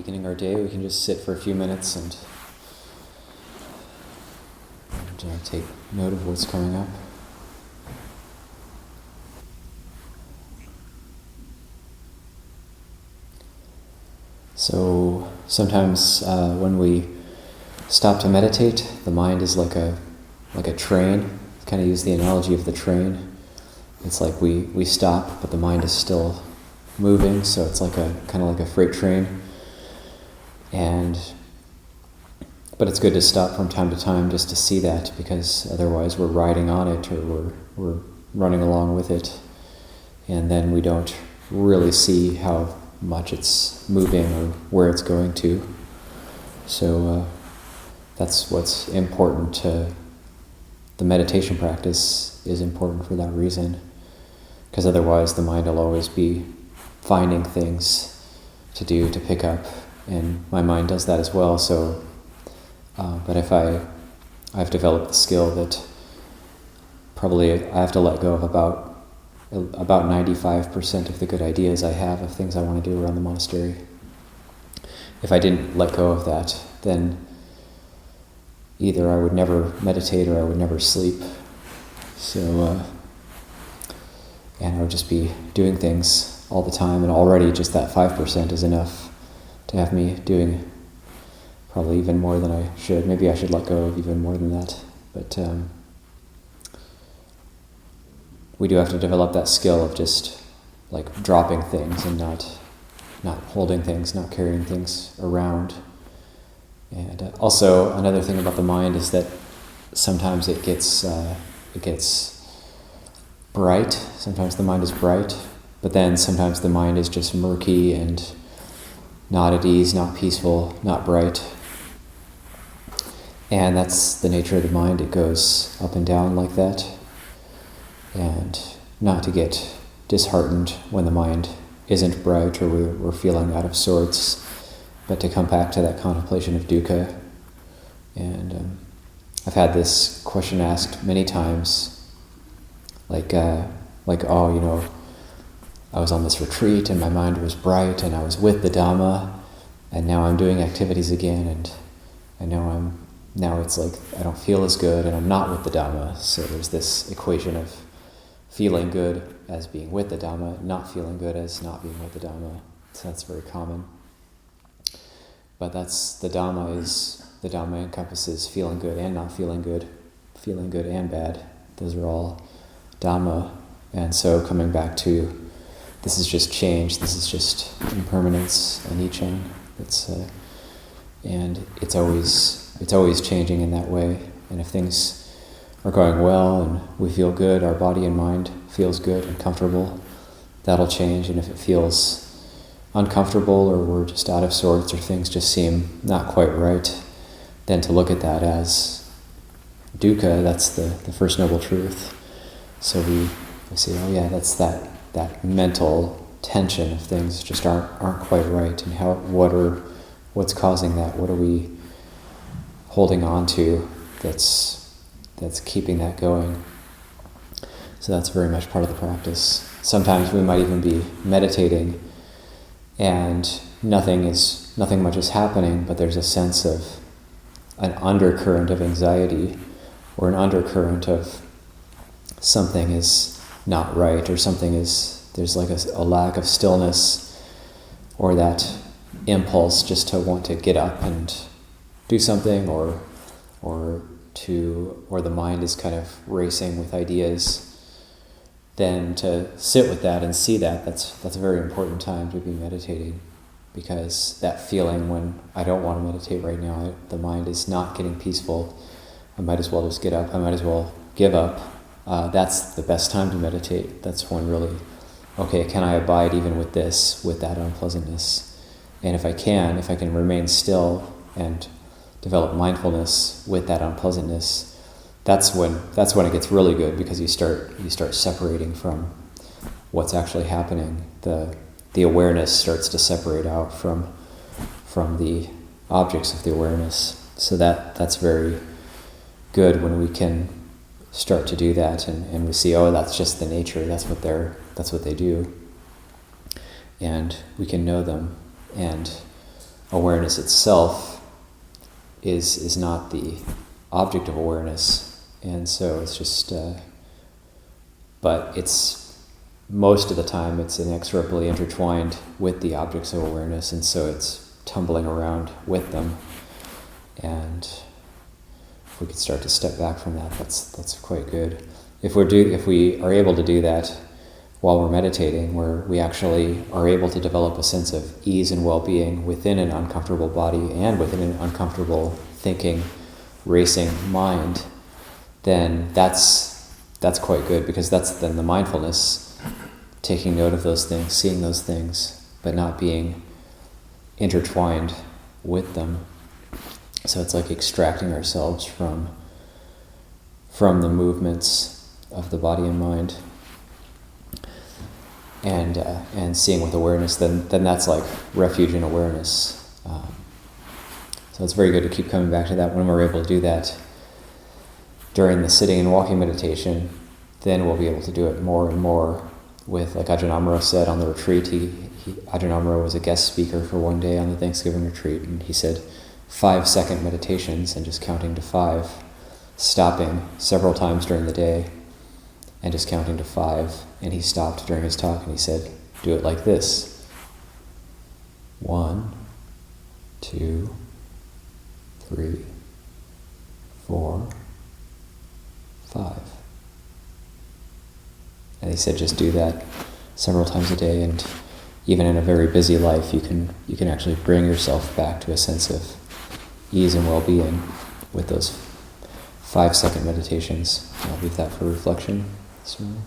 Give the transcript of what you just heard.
beginning our day, we can just sit for a few minutes and take note of what's coming up. So sometimes when we stop to meditate, the mind is like a train. Kind of use the analogy of the train. It's like we stop, but the mind is still moving. So it's like kind of like a freight train. But it's good to stop from time to time just to see that, because otherwise we're riding on it, or we're running along with it, and then we don't really see how much it's moving or where it's going to. So that's what's important to the meditation practice, is important for that reason, because otherwise the mind will always be finding things to do, to pick up, and my mind does that as well. So but if I've developed the skill that probably I have to let go of about 95% of the good ideas I have of things I want to do around the monastery. If I didn't let go of that, then either I would never meditate or I would never sleep. So, and I would just be doing things all the time, and already just that 5% is enough to have me doing probably even more than I should. Maybe I should let go of even more than that. But we do have to develop that skill of just like dropping things and not holding things, not carrying things around. And also another thing about the mind is that sometimes it gets bright. Sometimes the mind is bright, but then sometimes the mind is just murky and not at ease, not peaceful, not bright. And that's the nature of the mind. It goes up and down like that. And not to get disheartened when the mind isn't bright or we're feeling out of sorts, but to come back to that contemplation of dukkha. And I've had this question asked many times, like, oh, I was on this retreat and my mind was bright and I was with the Dhamma, and now I'm doing activities again, and now it's like I don't feel as good and I'm not with the Dhamma. So there's this equation of feeling good as being with the Dhamma, not feeling good as not being with the Dhamma. So that's very common. But the Dhamma encompasses feeling good and not feeling good and bad. Those are all Dhamma. And so coming back to, this is just change, this is just impermanence, anicca. And it's always changing in that way. And if things are going well and we feel good, our body and mind feels good and comfortable, that'll change. And if it feels uncomfortable or we're just out of sorts or things just seem not quite right, then to look at that as dukkha, that's the first noble truth. So we say, oh yeah, that's that mental tension of things just aren't quite right, and what's causing that? What are we holding on to that's keeping that going? So that's very much part of the practice. Sometimes we might even be meditating and nothing much is happening, but there's a sense of an undercurrent of anxiety or an undercurrent of something is not right, or there's like a lack of stillness, or that impulse just to want to get up and do something, or the mind is kind of racing with ideas. Then to sit with that and see that's a very important time to be meditating, because that feeling when I don't want to meditate right now, the mind is not getting peaceful, I might as well just get up, I might as well give up. That's the best time to meditate. That's when really, okay, can I abide even with that unpleasantness? And if I can remain still and develop mindfulness with that unpleasantness, that's when it gets really good, because you start separating from what's actually happening. The awareness starts to separate out from the objects of the awareness. So that's very good when we can start to do that, and we see, oh, that's just the nature, that's what they do, and we can know them. And awareness itself is not the object of awareness, and so it's just, but it's, most of the time it's inexorably intertwined with the objects of awareness, and so it's tumbling around with them. And if we could start to step back from that, that's quite good. If we are able to do that while we're meditating, where we actually are able to develop a sense of ease and well-being within an uncomfortable body and within an uncomfortable thinking, racing mind, then that's quite good, because that's then the mindfulness, taking note of those things, seeing those things, but not being intertwined with them. So it's like extracting ourselves from the movements of the body and mind, and seeing with awareness. Then that's like refuge in awareness. So it's very good to keep coming back to that. When we're able to do that during the sitting and walking meditation, then we'll be able to do it more and more with, like Ajahn said on the retreat. Ajahn was a guest speaker for one day on the Thanksgiving retreat, and he said 5-second meditations and just counting to 5, stopping several times during the day and just counting to 5. And he stopped during his talk and he said, do it like this: 1, 2, 3, 4, 5. And he said, just do that several times a day, and even in a very busy life, you can actually bring yourself back to a sense of ease and well-being with those 5-second meditations. I'll leave that for reflection this morning.